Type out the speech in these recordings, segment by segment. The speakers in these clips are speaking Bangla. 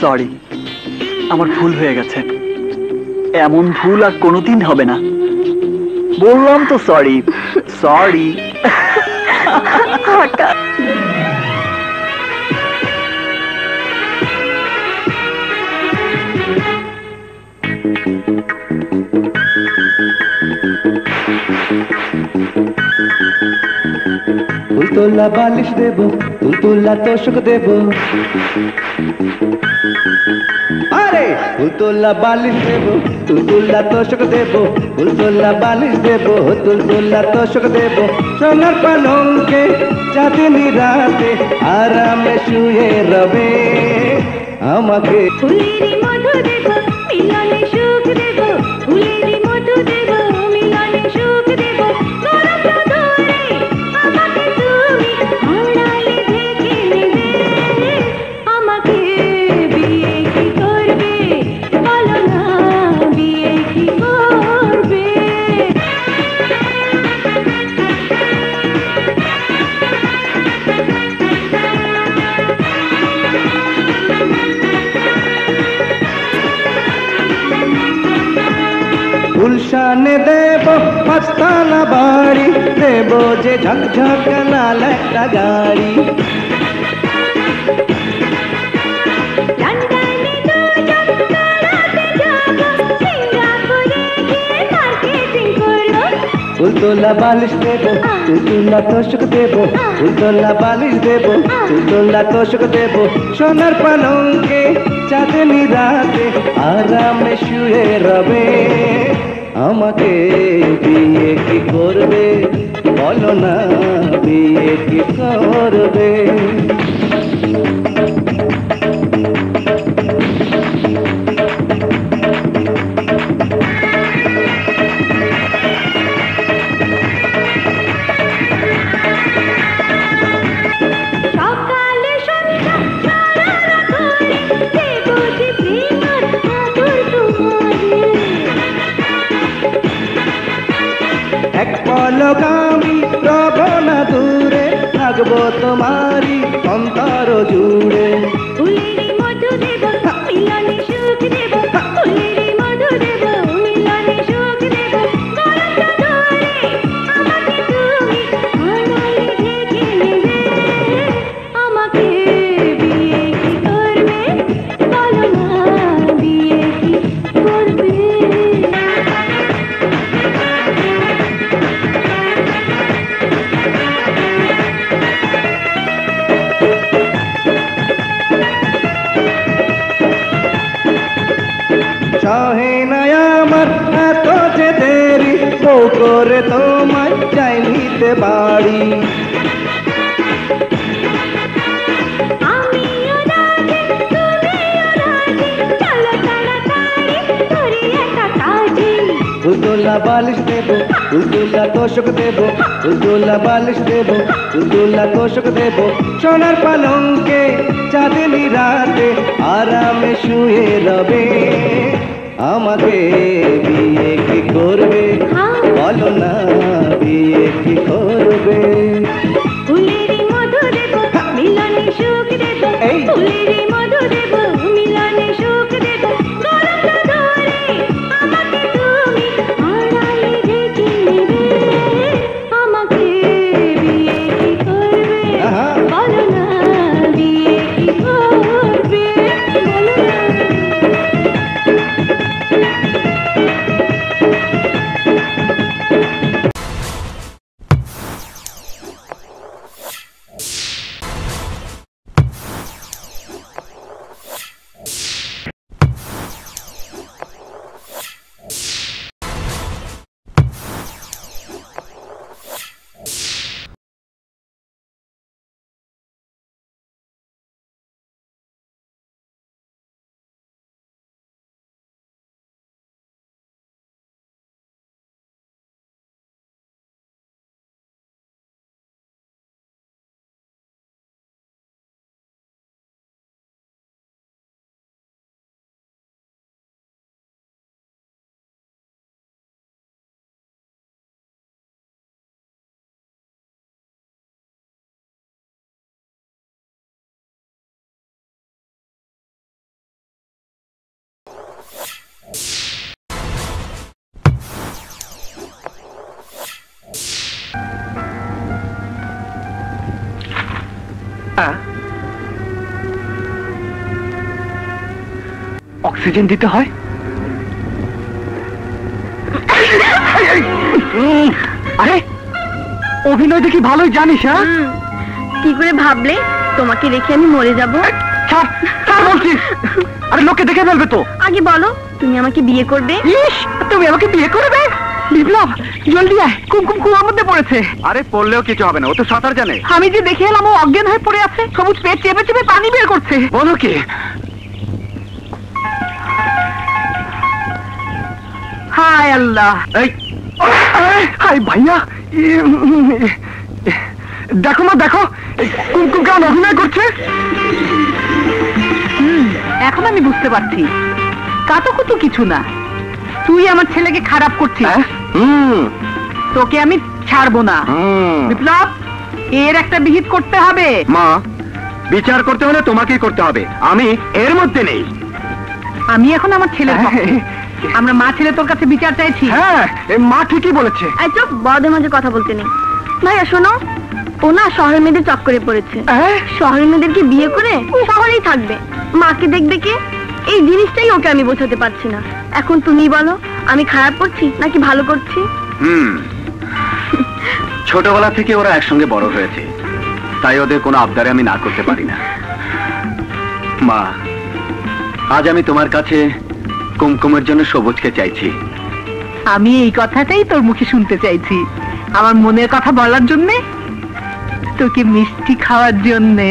সরি, আমার ভুল হয়ে গেছে। এমন ভুল আর কোনোদিন হবে না। বললাম তো সরি। সরি। তুলতুল্লা বালিশ দেব, তুলতুল্লা তোষক দেব, আরে তুলতুল্লা বালিশ দেব, তুলতুল্লা তোষক দেব, তুলতুল্লা বালিশ দেব, তুলতুল্লা তোষক দেব। সোনার পালঙ্কে চাঁদনি রাতে আরামে শুয়ে রবে আমাকে। ফুলেরই মধু দেব, মিলনে সুখ দেব, ফুলেরই মধু দেব, মিলনে সুখ দেব। গরম ধরে আমাকে তুমি আড়ালে ঢেকে নেবে। আমাকে বিয়ে কি করবে বলো না, বিয়ে কি করবে? গুলশানে দেব পাঁচতলা বাড়ি, দেব যে ঝকঝক লাল একটা গাড়ি। লন্ডনে দুজন বেড়াতে যাব, সিঙ্গাপুরে গিয়ে মার্কেটিং করব। তুলতুল্লা বালিশ দেব, তুলতুল্লা তোষক দেব, তুলতুল্লা বালিশ দেব, তুলতুল্লা তোষক দেব। সোনার পালঙ্কে চাঁদনি রাতে আরামে শুয়ে রবে আমাকে। বিয়ে কি করবে বলো না, বিয়ে কি করবে? সকালে সন্ধ্যা সারা রাত ধরে দেব যে প্রেমের আদর তোমারে। এক পলক আমি রব না দূরে, থাকবো তোমারই অন্তর জুড়ে। ফুলেরই মধু দেব, মিলনে সুখ দেব, ফুলেরই মধু দেব, মিলনে সুখ দেব। গরম ধরে আমাকে তুমি আড়ালে ঢেকে নেবে। আমাকে বিয়ে কি করবে বলো না, বিয়ে কি করবে? সহে না আমার এত যে দেরি, বউ করে তোমায় চাই নিতে বাড়ি। আমিও রাজি, তুমিও রাজি, চলো তাড়াতাড়ি করি একটা কাজী। তুলতুল্লা বালিশ দেব, তুলতুল্লা তোষক দেব, তুলতুল্লা বালিশ দেব, তুলতুল্লা তোষক দেব। সোনার পালঙ্কে চাঁদনি রাতে আরামে শুয়ে রবে আমাকে। বিয়ে কি করবে বলো না, বিয়ে কি করবে? ফুলেরই মধু দেব, মিলনে সুখ দেব, ফুলেরই মধু দেব, মিলনে সুখ দেব। গরম ধরে আমাকে তুমি আড়ালে ঢেকে নেবে। আমাকে বিয়ে কি করবে আহা। বলো না, বিয়ে কি করবে বলো না। অক্সিজেন দিতে হয়? আরে অভিনয় দেখি ভালোই জানিস। হ্যাঁ, কি করে ভাবলে তোমাকে রেখে আমি মরে যাব? ছাড় ছাড় বলছিস। আরে লোকে দেখে ফেলবে তো। আগে বলো তুমি আমাকে বিয়ে করবে? ইস, তুমি আমাকে বিয়ে করবে? বিপ্লব জলদি আয়, কুমকুম কুয়ার মধ্যে পড়েছে। আরে পড়লেও কিছু হবে না, ও তো সাঁতার জানে। আমি যে দেখে এলাম ও অজ্ঞান হয়ে পড়ে আছে, সবুজ পেট চেপে চেপে পানি বের করছে। বলো কি? হায় আল্লাহ। এই হাই ভাইয়া, দেখো না দেখো কুমকুম কেমন অভিনয় করছে। এখন আমি বুঝতে পারছি কাতুকুতু কিছু না, তুই আমার ছেলেকে খারাপ করছিস। তোকে আমি ছাড়বো না। বিপ্লব, এর একটা বিহিত করতে হবে। মা, বিচার করতে হলে তোমাকেই করতে হবে, আমি এর মধ্যে নেই। আমি এখন আমার ছেলের পক্ষে। আমরা মা ছেলে তোর কাছে বিচার চাইছি। হ্যাঁ, মা ঠিকই বলেছে। এই চুপ, বড়দের মাঝে কথা বলতে নেই। ভাইয়া শোনো, ও না শহরের মেয়েদের চক্করে পড়েছে। শহরের মেয়েদেরকে বিয়ে করে শহরেই থাকবে, মাকে দেখবে কে? এই জিনিসটাই ওকে আমি বোঝাতে পারছি না। এখন তুমি বলো, আমি খারাপ করছি নাকি ভালো করছি? ছোটবেলা থেকে ওরা একসঙ্গে বড় হয়েছে, তাই ওদের কোনো আবদারে আমি না করতে পারি না। মা, আজ আমি তোমার কাছে কুমকুমের জন্য সবুজকে চাইছি। আমি এই কথাটাই তোর মুখে শুনতে চাইছি। আমার মনের কথা বলার জন্যে, তোকে মিষ্টি খাওয়ার জন্যে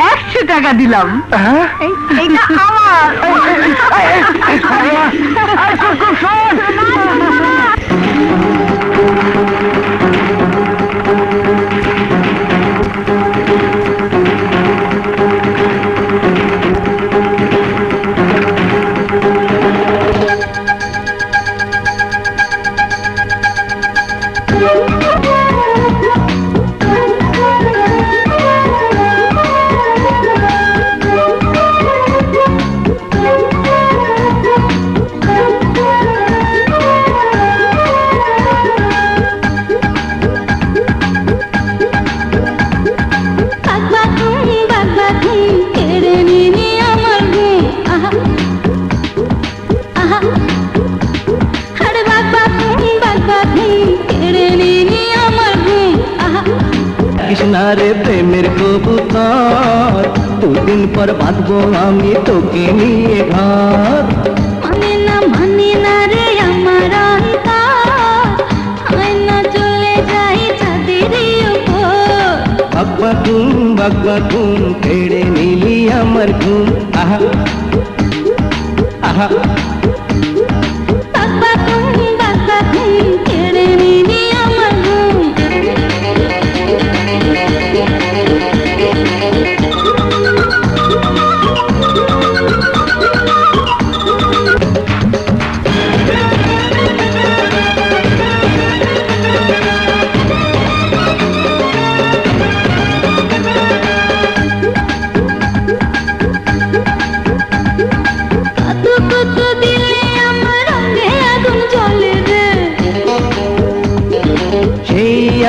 100 টাকা দিলাম। এইটা আমার। কৃষ্ণারে প্রেমের কবুতর, দুদিন পর বাঁধবো আমি তোকে নিয়ে ঘর। মানে না রে আমার অন্তর, না চলে যাই চাঁদের উপর। বাগবাগুন কেড়ে নিলি আমার ঘুম। আহা আহা, কেড়ে নিলি আমার ঘুম।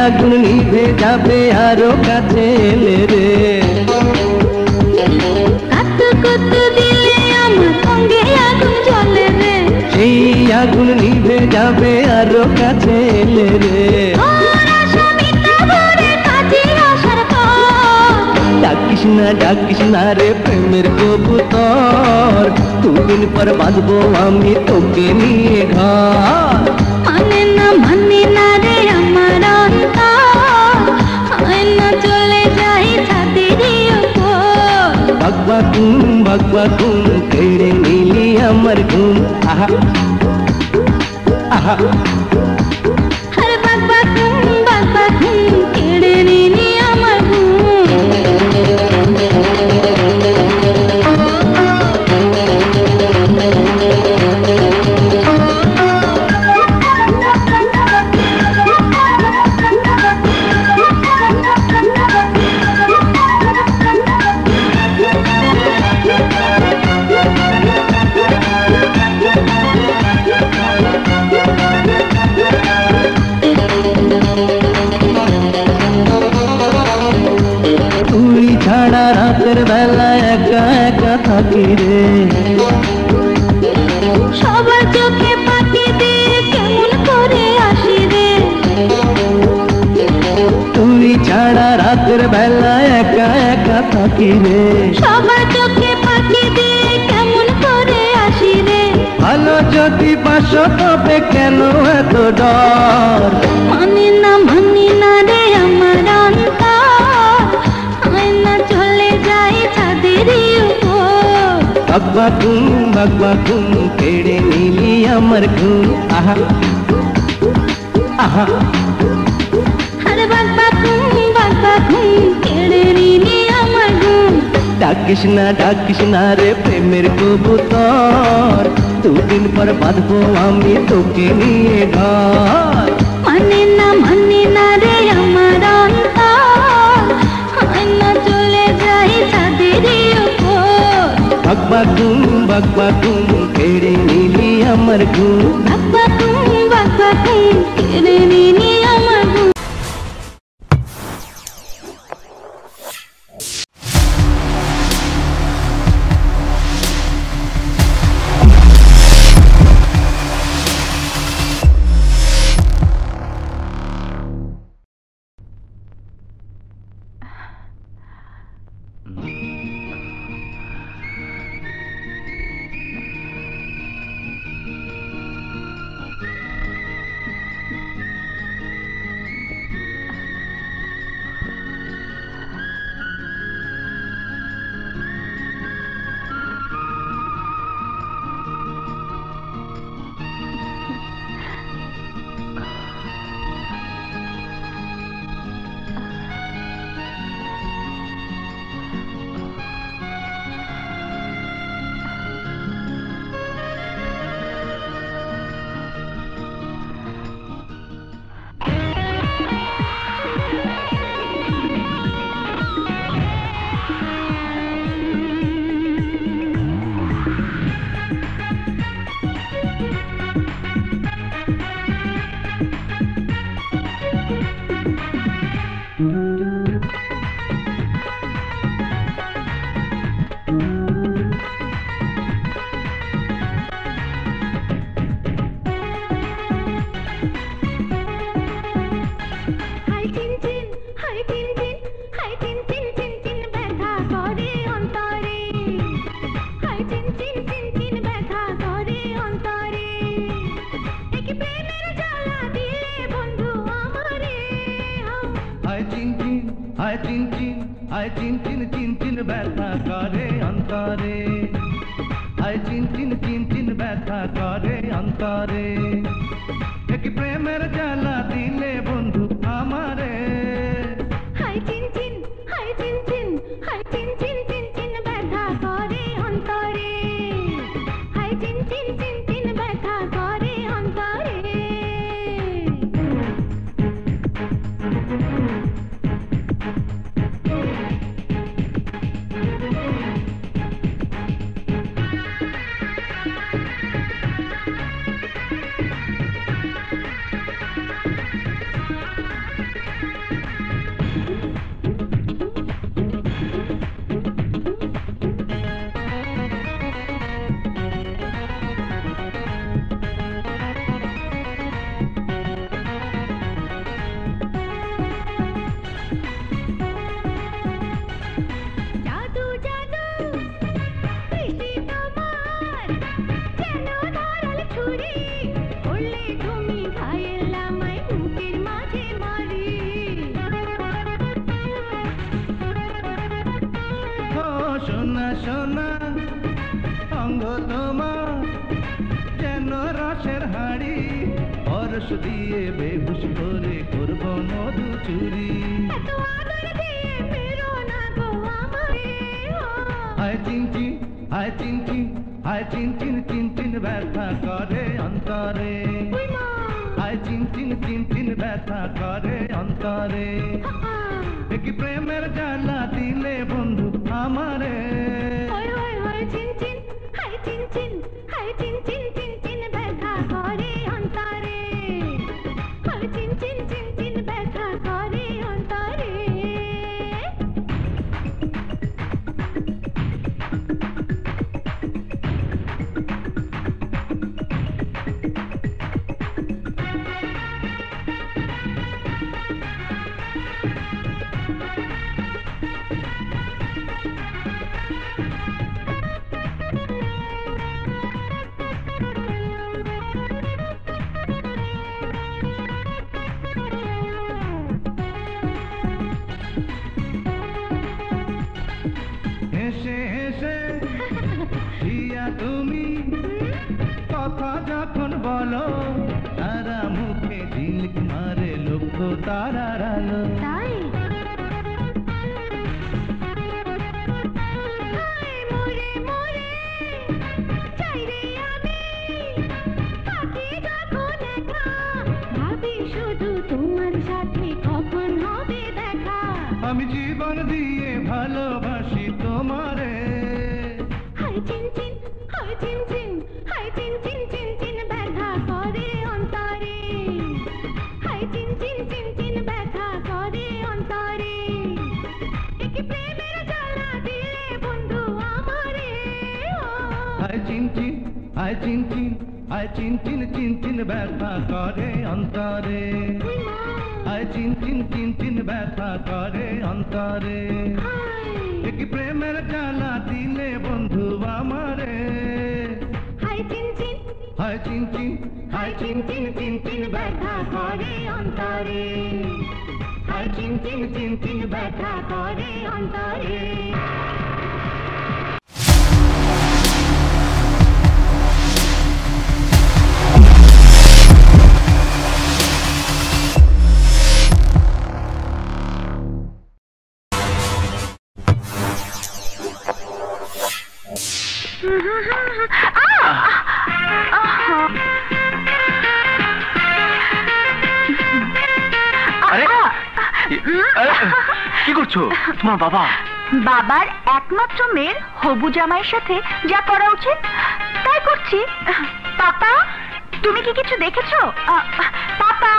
আগুন নিভে যাবে আরো কাছে এলে রে। দিলে আমার সঙ্গে আগুন জ্বলে রে। সেই আগুন নিভে যাবে আরো কাছে এলে রে। ডাকিস না রে প্রেমের কবুতর, দুদিন পর বাঁধবো আমি তোকে নিয়ে ঘর। মানে না রে আমার অন্তর, না চলে যাই ছাদের উপর। বাগবাগুন কেড়ে নিলি আমার ঘুম। আহা আহা, আরে বাগবাগুন কেড়ে নিলি আমার ঘুম। ডাকি রে, সবার চোখে পাখি দিয়ে কেমন করে আসি রে। ভালো যদি বাসো তবে কেন এত ডর? মানে না রে আমার অন্তর, হয় না চলে যাই ছাদেরই উপর। বাগবাগুম কেড়ে নিলি আমার ঘুম, আহা আহা। আরে বাগবাগুম কেড়ে নিলি আমার ঘুম। ডাকিস না রে প্রেমের কবুতর, দুদিন পর বাঁধবো আমি তোকে নিয়ে ঘর। মানে না রে আমার অন্তর, হয় না চলে যাই ছাদেরই উপর। বাগবাগুম কেড়ে নিলি আমার ঘুম। বাগবাগুম কেড়ে নিলি আমার ঘুম। চিন ব্যথা করে অন্তরে, হায় চিন ব্যথা করে অন্তরে। কি প্রেমের জ্বালা দিলে বন্ধু আমারে, হায় চিন চিন ব্যথা করে অন্তরে, হায় চিন ব্যথা করে অন্তরে। সোনা অঙ্গ তোমার যেন রসের হাড়ি, পরশ দিয়ে বেহুশ করে করব মধু চুরি। হায় চিন ব্যথা করে অন্তরে, হায় চিন ব্যথা করে অন্তরে। কি প্রেমের জ্বালা দিলে বন্ধু আমারে, ব্যথা করে অন্তরে, চিন ব্যথা করে অন্তরে। বলো তারা মুখে ঝিলক মারে লক্ষ তারার আলো তাই মোরে মোরে চাই রে আমি পাখি যখন একা ভাবি শুধু তোমার সাথে কখন হবে দেখা আমি জীবন দিয়ে ভালোবাসি তোমারে হাই চিন চিন হাই চিন চিন হাই চিন চিন চিন চিন ব্যথা করে অন্তরে হাই চিন চিন চিন চিন ব্যথা করে অন্তরে একে প্রেমের জ্বালা দিলে বন্ধু আমারে হায় চিন চিন হায় চিন চিন হায় চিন চিন চিন চিন ব্যথা করে অন্তরে হায় চিন চিন চিন চিন ব্যথা করে অন্তরে কি প্রেমের জ্বালা দিলে বন্ধু আমারে হাই চিন চিন হায় চিন চিন হাই চিন চিন চিন চিন ব্যথা করে অন্তরে হাই চিন চিন চিন চিন ব্যথা করে অন্তরে আরে কি করছো তোমার বাবা বাবার একমাত্র মেয়ের হবু জামাইয়ের সাথে যা করা উচিত তাই করছি পাপা তুমি কি কিছু দেখেছো পাপা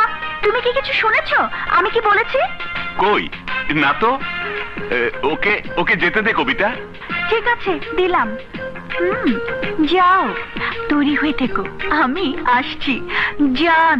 তুমি কি কিছু শুনেছো আমি কি বলেছি কই না তো ওকে ওকে যেতে দে কবিতা ঠিক আছে দিলাম যাও তৈরি হয়ে থেকো আমি আসছি জান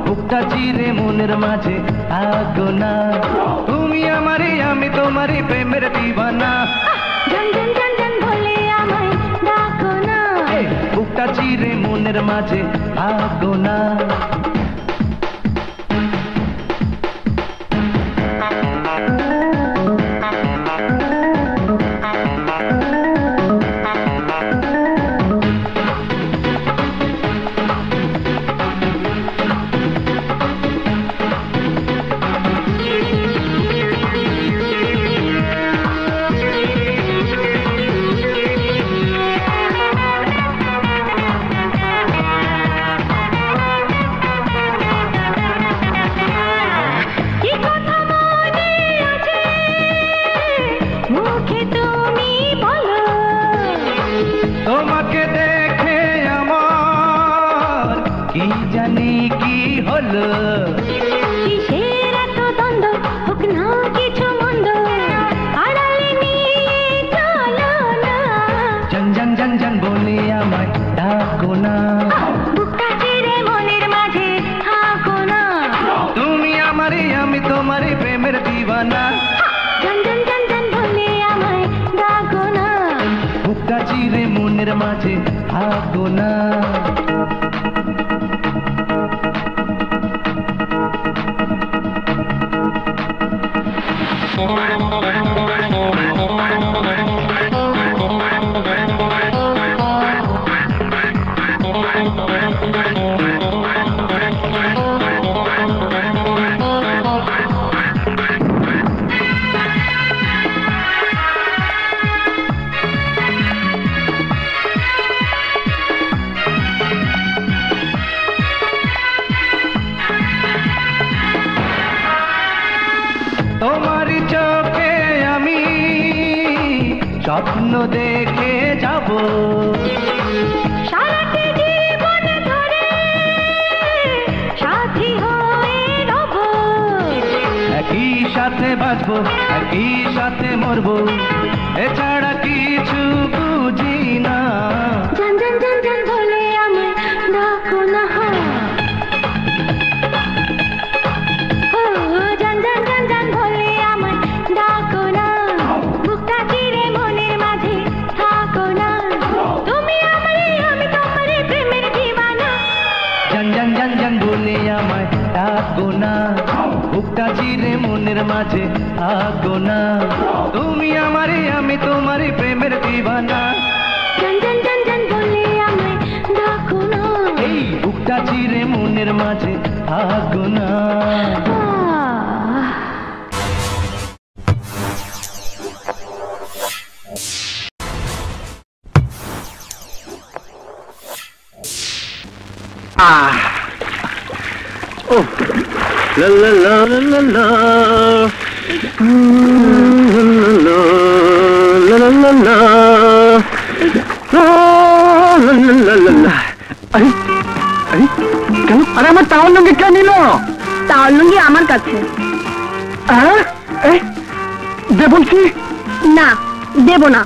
বুকটা চিরে মনের মাঝে থাকো না তুমি আমারে আমি তোমারই প্রেমের দিওয়ানা জান জান জান জান বলে আমায় ডাকো না বুকটা চিরে মনের মাঝে থাকো না তোমাকে দেখে আমার কি জানি কি হলো কিসের এত দ্বন্দ্ব হোক না কিছু মন্দ আড়ালে নিয়ে চলো না জান জান জান জান বলে আমায় ডাকো না বুকটা চিরে মনের মাঝে থাকো না তুমি আমারই আমি তোমারই প্রেমের দিওয়ানা জান জান জান জান বলে আমায় ডাকো না বুকটা চিরে মনের মাঝে থাকো না স্বপ্ন দেখে যাব সারাটি জীবন ধরে সাথী হয়ে রব। একই সাথে বাঁচবো একই সাথে মরবো এছাড়া কিছু বুঝি না। জান জান জান জান বলে আমায় ডাকো না, ও জান জান জান জান বলে আমায় ডাকো না, বুকটা চিরে মনের মাঝে থাকো না, তুমি আমারে আমি তোমারে প্রেমের দিওয়ানা। জান জান জান জান বলে আমায় ডাকো না, বুকটা চিরে মনের মাঝে থাকো না, তুমি আমারে আমি তোমারে প্রেমের দিওয়ানা। জান জান জান জান বলে আমায় ডাকো না, এই বুকটা চিরে মনের মাঝে থাকো না। La la la la la la. La la la la la. La la la la. আরে আরে কেন? আরে আমার টাওয়ার লুঙ্গি কে নিল? তার লুঙ্গি আমার কাছে। হ্যাঁ দে বলছি। না দেব না,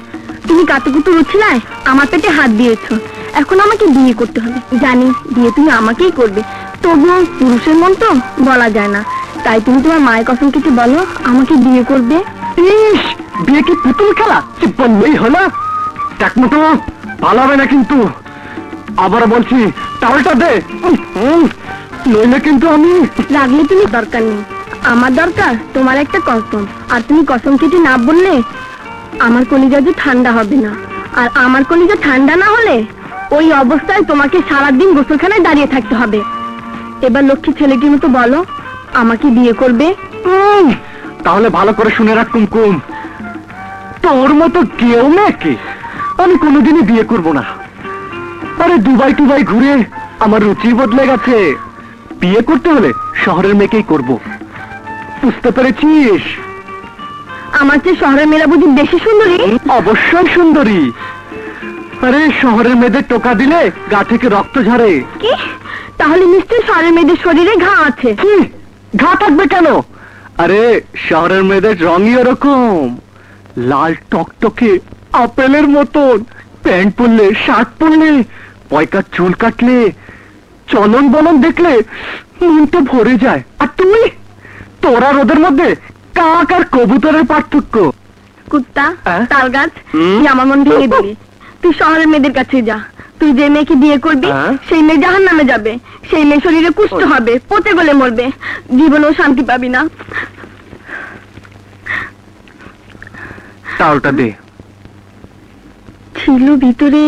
তুমি কাতুকুতু রুছিলায় আমার পেটে হাত দিয়েছো, এখন আমাকে বিয়ে করতে হবে। জানি বিয়ে তুমি আমাকেই করবে, তবুও পুরুষের মন তো বলা যায় না, তাই তুমি তোমার মায়ের কসম কিছু বলো আমাকে বিয়ে করবে। ইস বিয়ে কি পুতুল খেলা? বললেই হলো। দেখ মতো ভালো হবে না কিন্তু, আবার বলছি টাওয়ালটা দে, নইলে কিন্তু আমি। রাগলে তুমি দরকার নেই, আমার দরকার তোমার একটা কসম, আর তুমি কসম কেটে না বললে আমার কলিজা যে ঠান্ডা হবে না, আর আমার কলিজা ঠান্ডা না হলে ওই অবস্থায় তোমাকে সারাদিন গোসলখানায় দাঁড়িয়ে থাকতে হবে। এবার লক্ষ্মী ছেলেটির মতো বলো আমাকে বিয়ে করবে। তাহলে ভালো করে শুনে রাখ কুমকুম, তোর মতো কেউ মেয়েকে আমি কোনোদিনই বিয়ে করব না। আরে দুবাই টুবাই ঘুরে আমার রুচি বদলে গেছে, বিয়ে করতে হলে শহরের মেয়েকেই করব, বুঝতে পেরেছিস? আমার চেয়ে শহরের মেয়েরা বুঝি বেশি সুন্দরী? অবশ্যই সুন্দরী। আরে শহরের মেয়েদের টোকা দিলে গা থেকে রক্ত ঝরে। কি? তাহলে নিশ্চয়ই শহরের মেয়েদের শরীরে ঘা আছে। কি ঘা থাকবে কেন? আরে শহরের মেয়েদের রঙই ওরকম, লাল টকটকে আপেলের মতন, প্যান্ট পরলে শার্ট পরলে পয়কার চুল কাটলে চলন বলন দেখলে মনটা ভরে যায়। আর তুই, তোরা ওদের মধ্যে কাক আর কবুতরের পার্থক্য। কুত্তা হ্যাঁ? তাল গাছ, হুম? তুই আমার মন ভেঙে দিলি। তুই শহরের মেয়েদের কাছে যা, তুই যে মেয়েকে বিয়ে করবি হ্যাঁ? সেই মেয়ে জাহান্নামে যাবে, সেই মেয়ে শরীরে কুষ্ঠ হবে, পচে গলে মরবে, জীবনেও শান্তি পাবি না। তাওটা দে। ছিল ভিতরে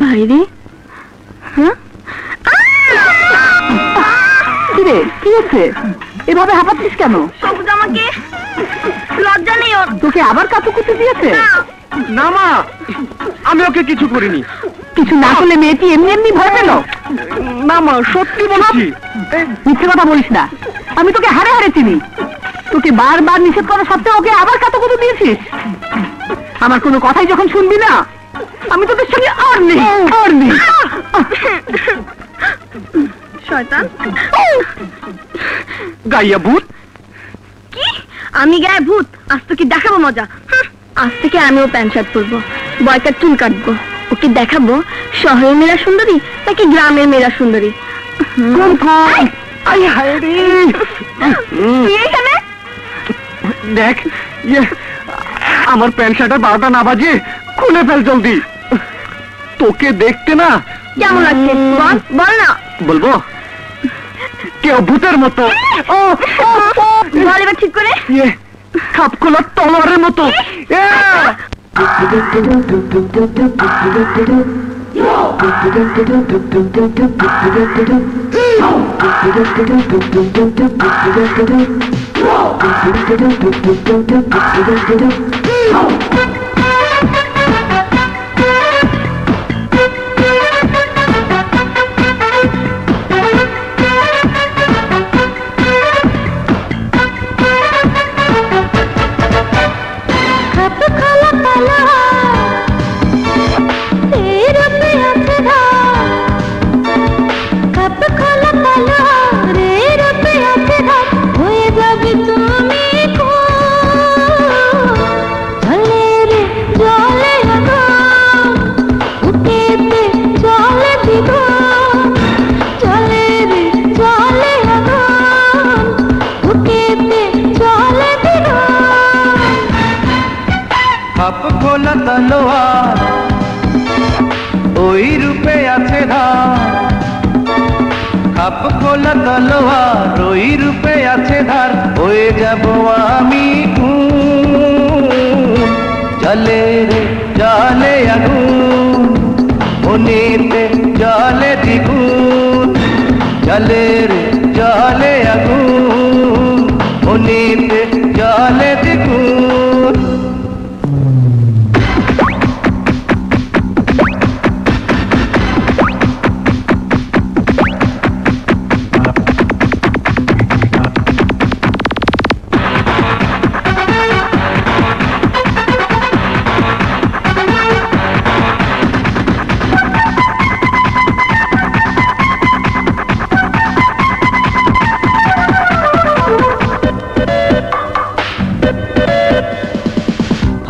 বাইরে। হ্যাঁ কিরে কি হচ্ছে? এভাবে হাঁপাচ্ছিস কেন? সবুজ আমাকে লজ্জা নেই ওর। তোকে আবার কাতুকুতু দিয়েছে? না মা, আমি ওকে কিছু করিনি। কিছু না করলে মেয়েটি এমনি এমনি ভয় পেল? না মা, সত্যি বলছি। মিথ্যে কথা বলিস না, আমি তোকে হারে হারে চিনি। তোকে বারবার নিষেধ করা সত্ত্বেও ওকে আবার কাতুকুতু দিয়েছিস। আমার কোনো কথাই যখন শুনবি না, আমি তোদের সঙ্গে আর নেই। শয়তান। গাইয়া ভূত। কি? আমি গায়ে ভূত? আজ তোকে দেখাবো মজা। আজ থেকে আমিও প্যান্ট শার্ট পরবো, বয়কার চুল কাটবো, ওকে দেখাবো শহরের মেয়েরা সুন্দরী নাকি গ্রামের মেয়েরা সুন্দরী। তুই এখানে? দেখ আমার প্যান্ট শার্টের 12টা না বাজে খুলে ফেল জলদি, তোকে দেখতে না কেমন লাগছে বল, বল না। বলবো কেউ ভূতের মতো, বল এবার ঠিক করে। খাপ খোলা তলোয়ারের মতো। খাপ খোলা তলোয়ার খাপ খোলা তলোয়ার ওই রূপে আছে ধার হয়ে যাব আমি খুন জলে রে জলে আগুন মনেতে জলে দ্বিগুণ জলে রে জলে আগুন মনেতে জলে দ্বিগুণ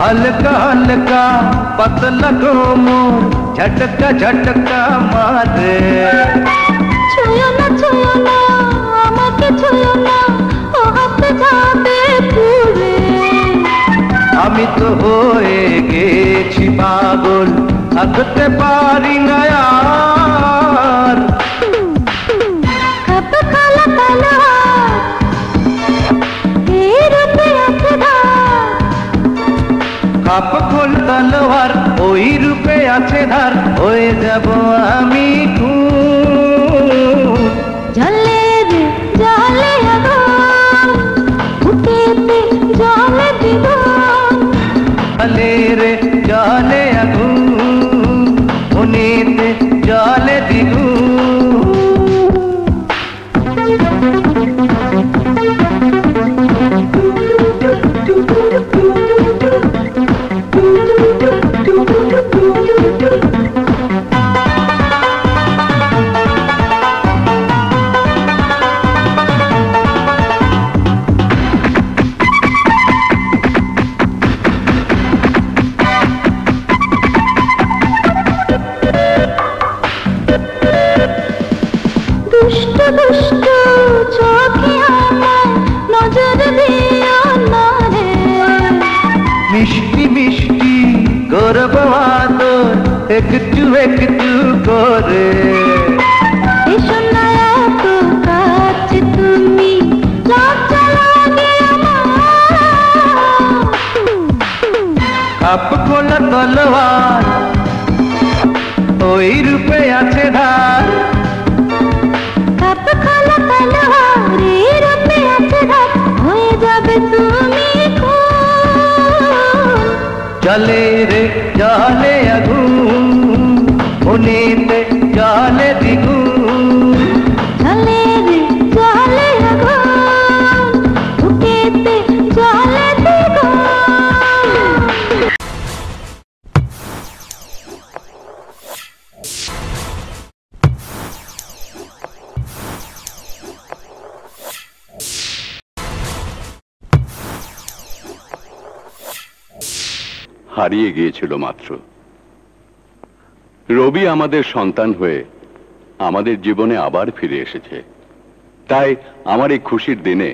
हल्का हल्का पतला कोमर झटका झटका मारे ছুঁয়ো না আমাকে ছুঁয়ো না ও হাতে যাবে পুরে আমি তো হয়ে গেছি পাগল থাকতে পারি না আর খাপ খোলা তলোয়ার এই রূপে আছে ধার খাপ খোল তলোয়ার ওই রূপে আছে ধার হয়ে যাব আমি খুন জলে রে জলে আগুন বুকেতে জলে দ্বিগুণ জলে রে জলে আগুন মনেতে জলে দ্বিগুণ দুষ্ট দুষ্ট চোখে আমার নজর দিও না রে মিষ্টি মিষ্টি গর্ব আদর একটু একটু করে এসো না এত কাছে তুমি লজ্জা লাগে আমার খাপ খোলা তলোয়ার ওই রূপে আছে ধার খাপ খোলা তলোয়ার এই রূপে আছে ধার হয়ে যাবে তুমি খুন জলে রে জলে আগুন মনেতে জলে দ্বিগুণ জলে রে জলে আগুন বুকেতে জলে দ্বিগুণ হারিয়ে গিয়েছিল মাত্র। রবি আমাদের সন্তান হয়ে আমাদের জীবনে আবার ফিরে এসেছে। তাই আমার এই খুশির দিনে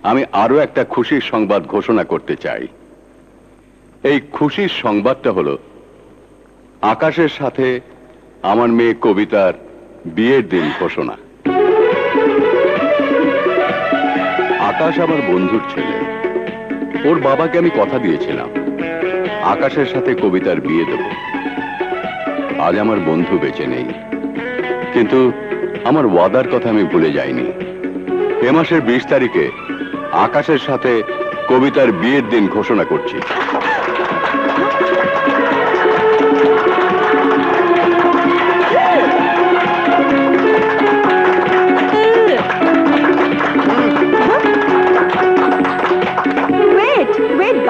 আমি আরো একটা খুশির সংবাদ ঘোষণা করতে চাই। এই খুশির সংবাদটা হলো আকাশের সাথে আমার মেয়ে কবিতার বিয়ের দিন ঘোষণা। আকাশ আমার বন্ধুর ছেলে। ওর বাবাকে আমি কথা দিয়েছিলাম আকাশের সাথে কবিতার বিয়ে দেব। আজ আমার বন্ধু বেঁচে নেই, কিন্তু আমার ওয়াদার কথা আমি ভুলে যাইনি। এ মাসের 20 তারিখে আকাশের সাথে কবিতার বিয়ের দিন ঘোষণা করছি।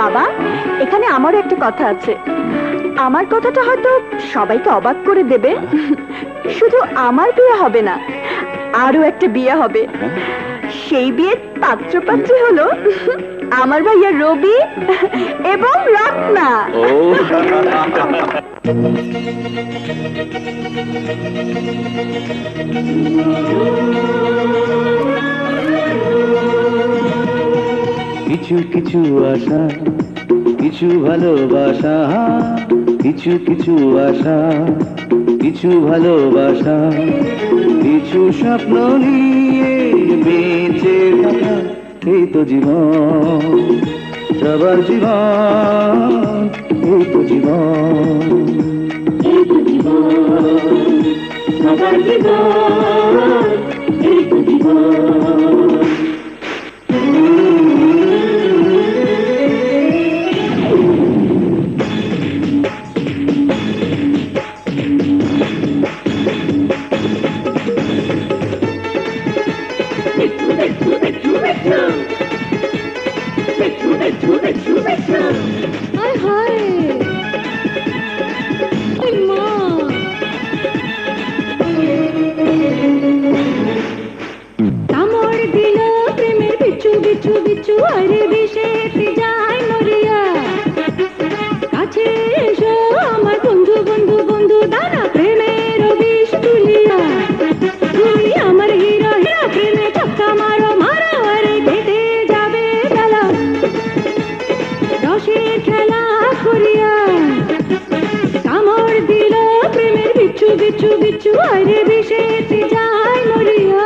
বাবা, এখানে আমারও একটা কথা আছে। আমার কথাটা হয়তো সবাইকে অবাক করে দেবে। শুধু আমার বিয়ে হবে না, আরো একটা বিয়ে হবে। সেই বিয়ের পাত্রপাত্রী হলো আমার ভাইয়া রবি এবং রত্না। কিছু কিছু আশা, কিছু ভালোবাসা, কিছু কিছু আশা, কিছু ভালোবাসা, কিছু স্বপ্ন নিয়ে বেঁচে থাকা, এই তো জীবন, সবার জীবন, এই তো জীবন, এই তো জীবন, সবার জীবন, এই তো জীবন। হায় হায়, ওই মা, কামড় দিল প্রেমের বিচ্ছু বিচ্ছু বিচ্ছু, আরে বিষে যায় মরিয়া। কাছে এসো আমার বন্ধু বন্ধু বন্ধু, দানা প্রেমের বিষ তুলিয়া। তুমি আমার হিরো হিরো, প্রেমে ছক্কা মারো মারো, আরে কেটে যাবে বেলা রসের খেলা করিয়া। কামড় দিল প্রেমের বিচ্ছু বিচ্ছু বিচ্ছু, আরে বিষে যায় মরিয়া।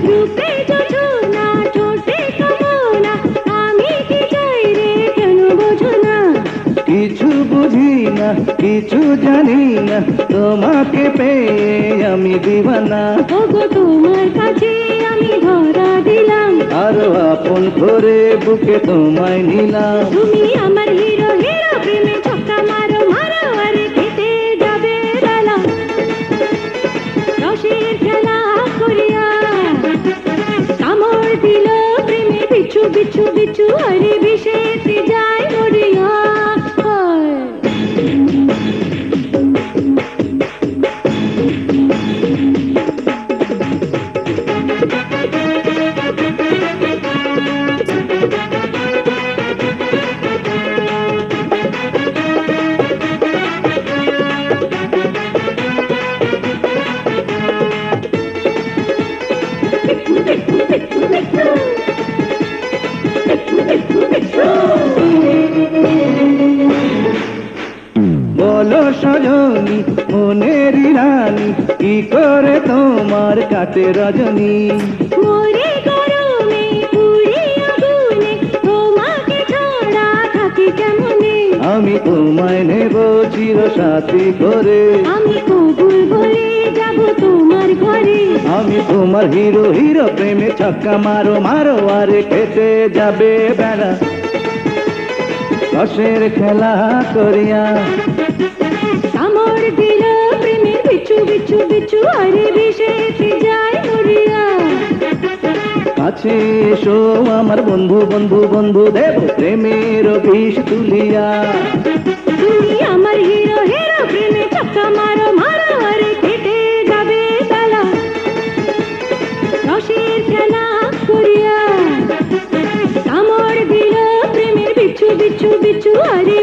রূপে যোজনা ঠোঁটে কামনা, আমি কি চাই রে কেন বোঝো না। কিছু বুঝি না, কিছু জানি না, তোমাকে পেয়ে আমি দিবানা। ওগো তোমার কাছে আমি ধরা দিলাম, আরো আপন করে বুকে তোমায় নিলাম। তুমি আমার হিরো হিরো, প্রেমে ছক্কা মারো মারো, আরে কেটে যাবে বেলা রসের খেলা করিয়া। কামড় দিল প্রেমে বিচ্ছু বিচ্ছু বিচ্ছু, আরে বিষে যায় মরিয়া। বলো সজনী মনের রানী, কি করে তোমার কাটে রজনী। মরে গরমে পুড়ে আগুনে, তোমাকে ছাড়া থাকি কেমনে। আমি তোমায় নেব চির সাথী করে, আমি কবুল বলে যাব তোমার ঘরে। আমি তোমার হিরো হিরো, প্রেমে ছক্কা মারো মারো, আরে কেটে যাবে বেড়া রসের খেলা করিয়া। কামড় দিল প্রেমের বিচ্ছু বিচ্ছু বিচ্ছু, আরে বিষে যায় মরিয়া। কাছে এসো আমার বন্ধু বন্ধু বন্ধু, দেব প্রেমের বিষ তুলিয়া। তুমি আমার হিরো হিরো, প্রেমে ছক্কা মারো মারো, আরে কেটে যাবে বেলা রসের খেলা করিয়া। কামড় দিল প্রেমের বিচ্ছু বিচ্ছু বিচ্ছু, আরে